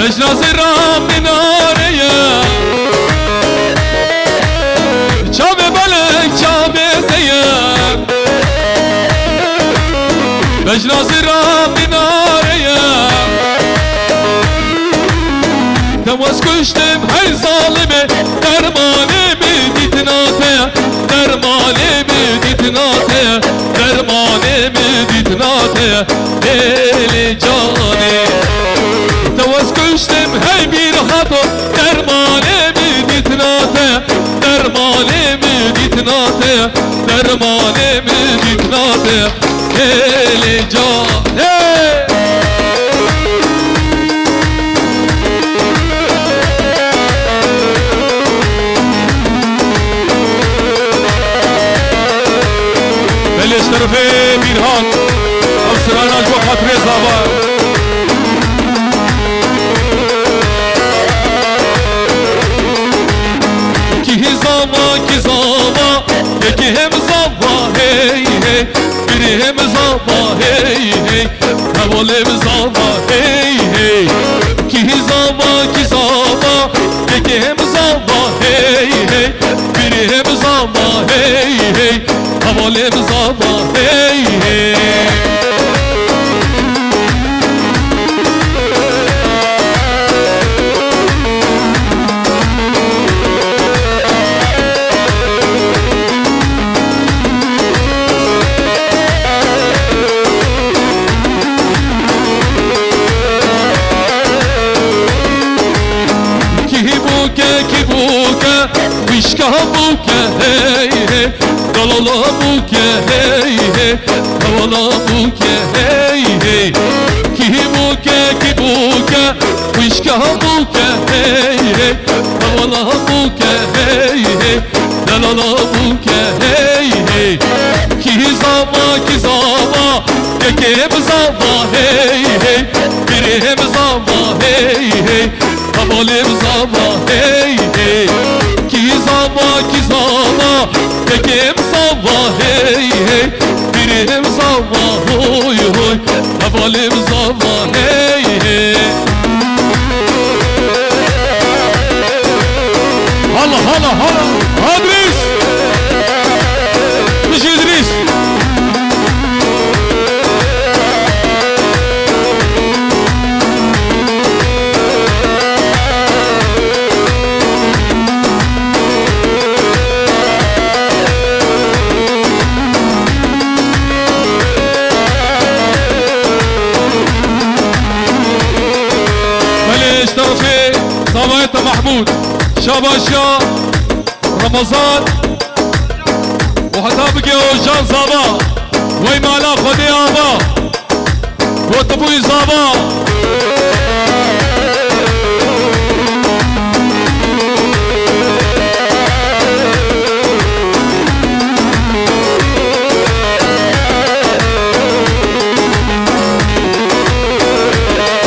بجناز رام ناريا شاب بلك شاب زيان بجناز رام ناريا تماس كشتم هاي ظالمه درمانه بديتناته درمانه بديتناته درمانه بديتناته دل جاني تماس كشتم هاي بيرخاتو درمانه بديتناته درمانه بديتناته درمانه بديتناته دل جاني طرفه بیرهان افسرانش و خاطر زبان کی زما یکی هم زما هی هی بری هم زما هی هی حوالم زما هی هی کی زما یکی هم زما هی هی بری هم زما هی هی حوالم زما هی هی کی بوکه ویشکا بوکه هی هی دلالا بوکه هی هی دلالا بوکه هی هی کی بوکه ویشکا بوکه هی هی دلالا بوکه هی هی دلالا بوکه هی هی کی زما یکی هم زما هی هی بری هم زما هی هی حوالم زما هی هی کی زما یکی هم زما هی هی بری هم زما هوی هوی حوالم زما هی هی هلا هلا هلا ادریس میشه ادریس طرفي صبايت محمود شباشا رمضان وحتى بقي وجان زابا وي مالا خدي ابا وطبوي زابا